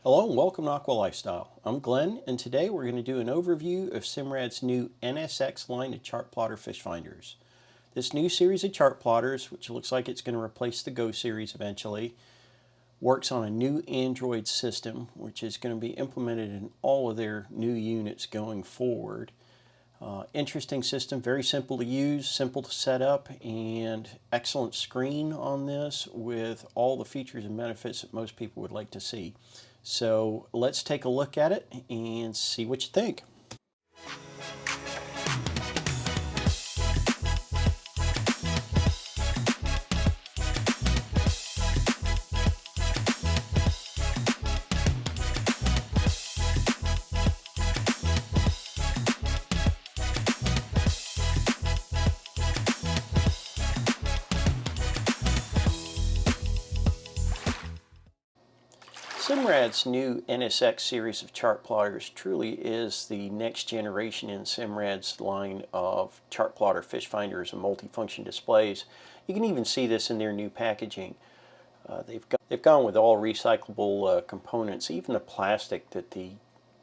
Hello and welcome to Aqua Lifestyle. I'm Glenn, and today we're going to do an overview of Simrad's new NSX line of Chartplotter fish finders. This new series of chart plotters, which looks like it's going to replace the Go series eventually, works on a new Android system, which is going to be implemented in all of their new units going forward. Interesting system, very simple to use, simple to set up, and excellent screen on this with all the features and benefits that most people would like to see. So let's take a look at it and see what you think. Simrad's new NSX series of chart plotters truly is the next generation in Simrad's line of chart plotter fish finders and multifunction displays. You can even see this in their new packaging. They've gone with all recyclable components. Even the plastic that the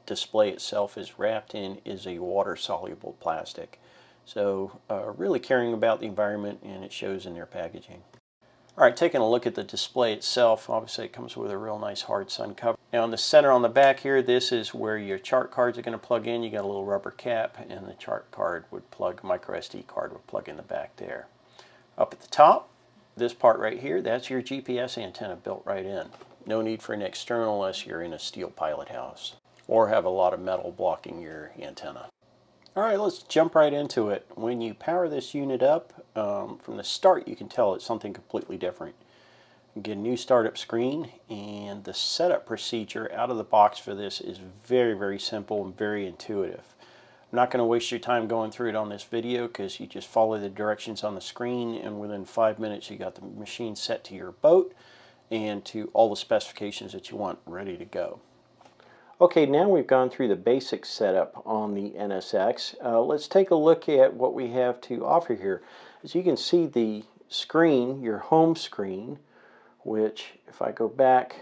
display itself is wrapped in is a water-soluble plastic. So really caring about the environment, and it shows in their packaging. Alright, taking a look at the display itself, obviously it comes with a real nice hard sun cover. Now in the center on the back here, this is where your chart cards are going to plug in. You got a little rubber cap, and the chart card would plug, micro SD card would plug in the back there. Up at the top, this part right here, that's your GPS antenna built right in. No need for an external unless you're in a steel pilot house or have a lot of metal blocking your antenna. Alright, let's jump right into it. When you power this unit up, from the start you can tell it's something completely different. You get a new startup screen, and the setup procedure out of the box for this is very simple and very intuitive. I'm not going to waste your time going through it on this video because you just follow the directions on the screen, and within 5 minutes you got the machine set to your boat and to all the specifications that you want ready to go. Okay, now we've gone through the basic setup on the NSX. Let's take a look at what we have to offer here. As you can see, the screen, your home screen, which if I go back,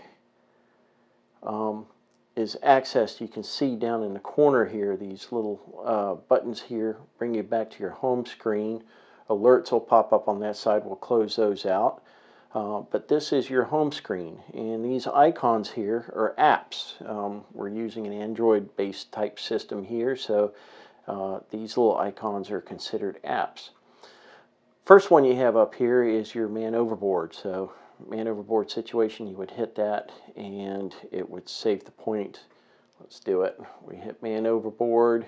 is accessed. You can see down in the corner here, these little buttons here bring you back to your home screen. Alerts will pop up on that side. We'll close those out. But this is your home screen, and these icons here are apps. We're using an Android-based type system here, so these little icons are considered apps. First one you have up here is your man overboard. So man overboard situation, you would hit that and it would save the point. Let's do it. We hit man overboard.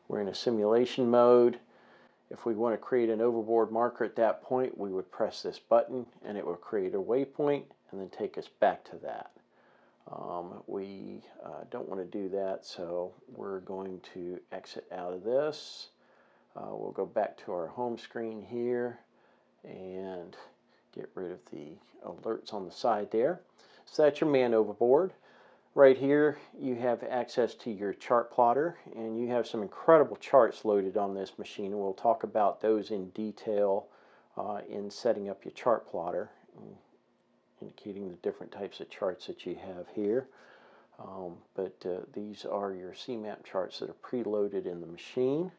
We're in a simulation mode. If we want to create an overboard marker at that point, we would press this button and it will create a waypoint and then take us back to that. We don't want to do that, so we're going to exit out of this. We'll go back to our home screen here and get rid of the alerts on the side there. So that's your man overboard. Right here you have access to your chart plotter, and you have some incredible charts loaded on this machine, and we'll talk about those in detail in setting up your chart plotter, indicating the different types of charts that you have here. But these are your CMAP charts that are preloaded in the machine.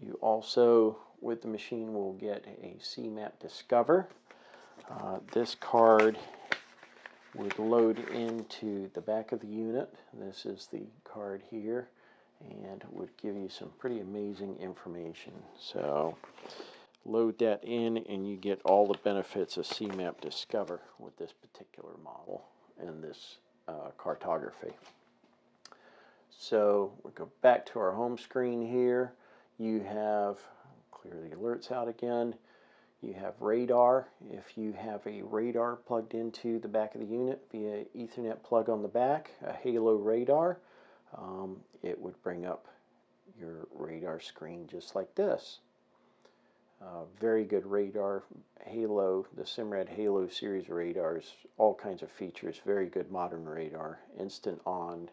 You also, with the machine, will get a CMAP Discover. This card would load into the back of the unit. This is the card here, and would give you some pretty amazing information. So load that in and you get all the benefits of CMAP Discover with this particular model and this cartography. So we go back to our home screen here. You have, clear the alerts out again. You have radar. If you have a radar plugged into the back of the unit via Ethernet plug on the back, a halo radar, it would bring up your radar screen just like this. Very good radar. Halo, the Simrad Halo series radars, all kinds of features. Very good modern radar. Instant on,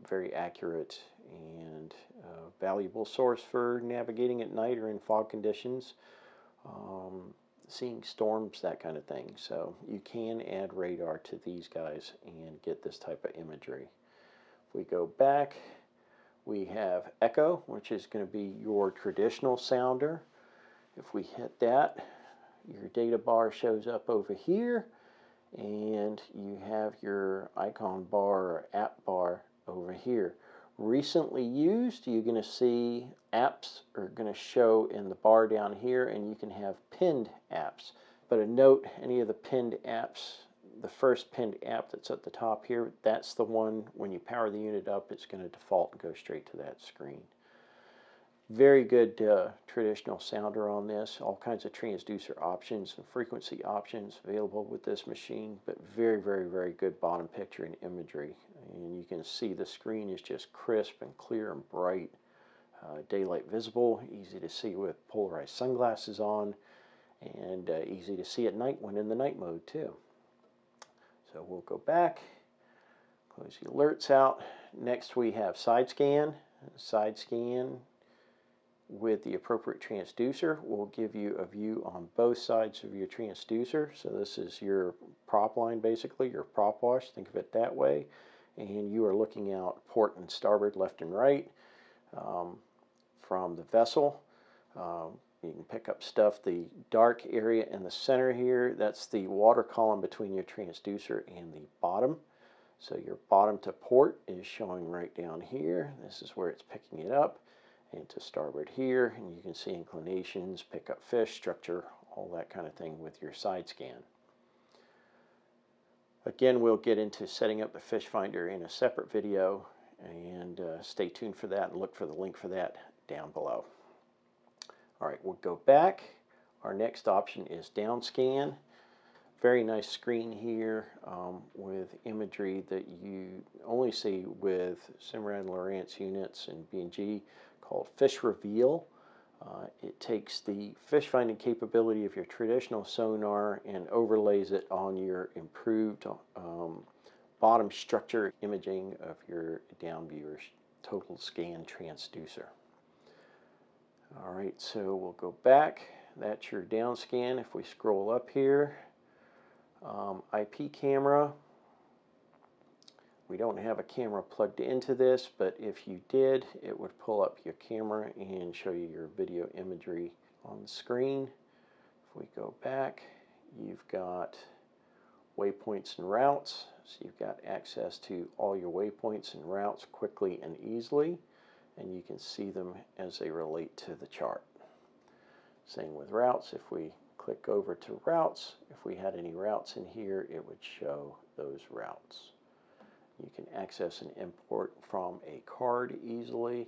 very accurate, and valuable source for navigating at night or in fog conditions. seeing storms, that kind of thing. So you can add radar to these guys and get this type of imagery. If we go back, we have echo, which is going to be your traditional sounder. If we hit that, your data bar shows up over here, and you have your icon bar or app bar over here. Recently used, you're going to see apps are going to show in the bar down here, and you can have pinned apps. But a note, any of the pinned apps, the first pinned app that's at the top here, that's the one, when you power the unit up, it's going to default and go straight to that screen. Very good traditional sounder on this. All kinds of transducer options and frequency options available with this machine, but very, very, very good bottom picture and imagery. And you can see the screen is just crisp and clear and bright. Daylight visible, easy to see with polarized sunglasses on, and easy to see at night when in the night mode too. So we'll go back, close the alerts out. Next we have side scan. Side scan with the appropriate transducer will give you a view on both sides of your transducer. So this is your prop line, basically, your prop wash, think of it that way. And you are looking out port and starboard, left and right from the vessel. You can pick up stuff. The dark area in the center here, that's the water column between your transducer and the bottom. So your bottom to port is showing right down here. This is where it's picking it up. And to starboard here, and you can see inclinations, pick up fish, structure, all that kind of thing with your side scan. Again, we'll get into setting up the Fishfinder in a separate video, and stay tuned for that and look for the link for that down below. All right, we'll go back. Our next option is down scan. Very nice screen here with imagery that you only see with Simrad Lowrance units and B&G, called Fish Reveal. It takes the fish finding capability of your traditional sonar and overlays it on your improved bottom structure imaging of your down viewer's total scan transducer. All right, so we'll go back. That's your down scan. If we scroll up here, IP camera. We don't have a camera plugged into this, but if you did, it would pull up your camera and show you your video imagery on the screen. If we go back, you've got waypoints and routes. So you've got access to all your waypoints and routes quickly and easily, and you can see them as they relate to the chart. Same with routes. If we click over to routes, if we had any routes in here, it would show those routes. You can access and import from a card easily,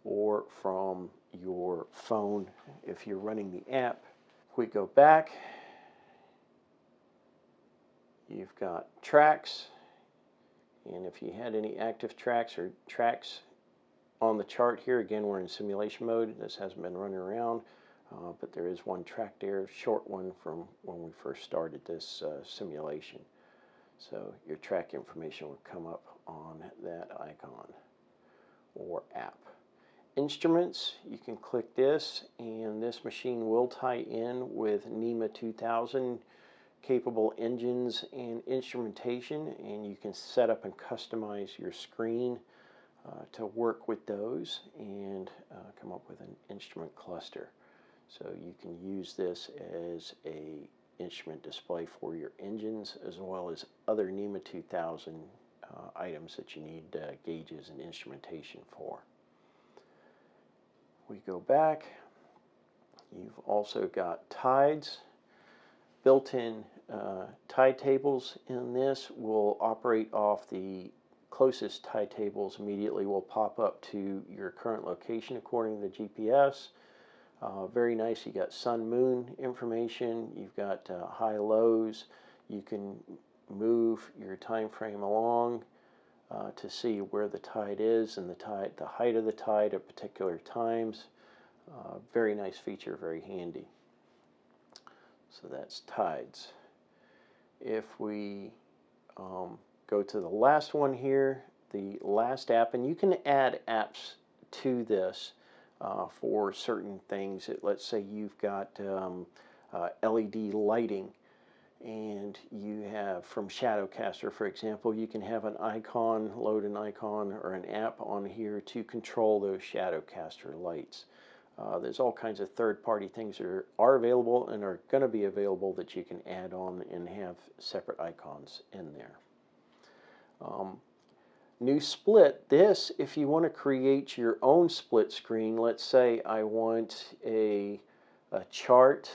or from your phone if you're running the app. If we go back, you've got tracks, and if you had any active tracks or tracks on the chart here, again, we're in simulation mode. This hasn't been running around, but there is one track there, short one from when we first started this simulation. So your track information would come up on that icon or app. Instruments, you can click this, and this machine will tie in with NEMA 2000 capable engines and instrumentation, and you can set up and customize your screen to work with those and come up with an instrument cluster. So you can use this as a instrument display for your engines, as well as other NEMA 2000 items that you need gauges and instrumentation for. We go back, you've also got tides. Built-in tide tables in this will operate off the closest tide tables immediately will pop up to your current location according to the GPS. Very nice. You got sun, moon information. You've got high lows. You can move your time frame along to see where the tide is and the height of the tide at particular times. Very nice feature, very handy. So that's tides. If we go to the last one here, the last app, and you can add apps to this for certain things. Let's say you've got LED lighting. And you have from Shadowcaster, for example, you can have an icon, load an icon or an app on here to control those Shadowcaster lights. There's all kinds of third-party things that are available and are going to be available that you can add on and have separate icons in there. New split. This, if you want to create your own split screen, let's say I want a chart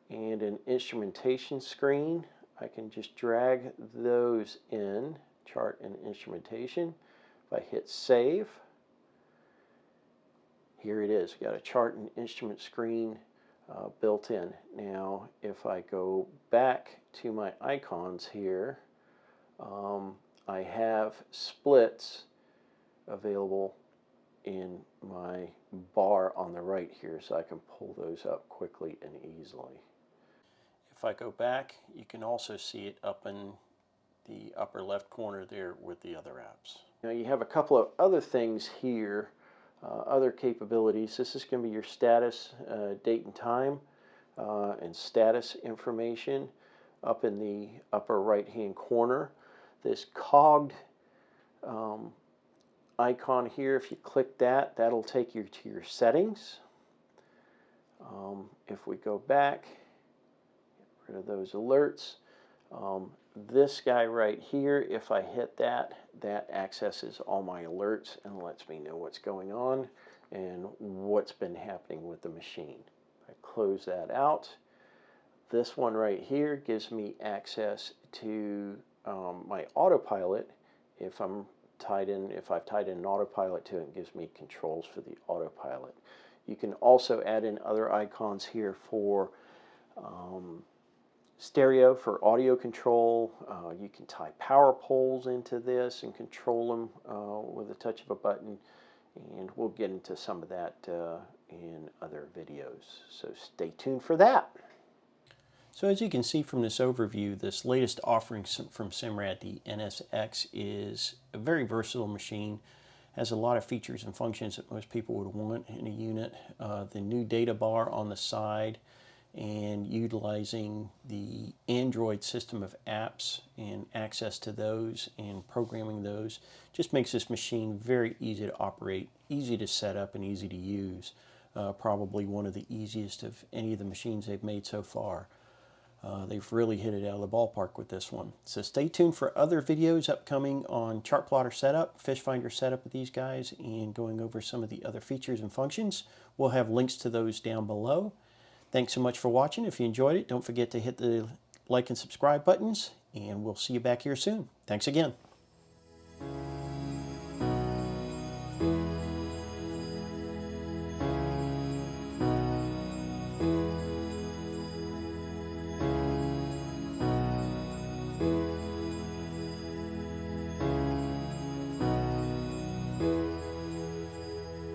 and an instrumentation screen, I can just drag those in, chart and instrumentation. If I hit save, here it is. Got a chart and instrument screen built in. Now, if I go back to my icons here, I have splits available in my bar on the right here, so I can pull those up quickly and easily. If I go back, you can also see it up in the upper left corner there with the other apps. Now you have a couple of other things here, other capabilities. This is going to be your status, date and time, and status information up in the upper right hand corner. This cogged icon here, if you click that, that'll take you to your settings. If we go back, get rid of those alerts. This guy right here, if I hit that, that accesses all my alerts and lets me know what's going on and what's been happening with the machine. I close that out. This one right here gives me access to my autopilot. If I've tied in an autopilot to it, it gives me controls for the autopilot. You can also add in other icons here for stereo, for audio control. You can tie power poles into this and control them with a touch of a button, and we'll get into some of that in other videos, so stay tuned for that. So as you can see from this overview, this latest offering from Simrad, the NSX, is a very versatile machine. Has a lot of features and functions that most people would want in a unit. The new data bar on the side, and utilizing the Android system of apps and access to those and programming those just makes this machine very easy to operate, easy to set up, and easy to use. Probably one of the easiest of any of the machines they've made so far. They've really hit it out of the ballpark with this one. So stay tuned for other videos upcoming on Chartplotter setup, Fishfinder setup with these guys, and going over some of the other features and functions. We'll have links to those down below. Thanks so much for watching. If you enjoyed it, don't forget to hit the like and subscribe buttons, and we'll see you back here soon. Thanks again.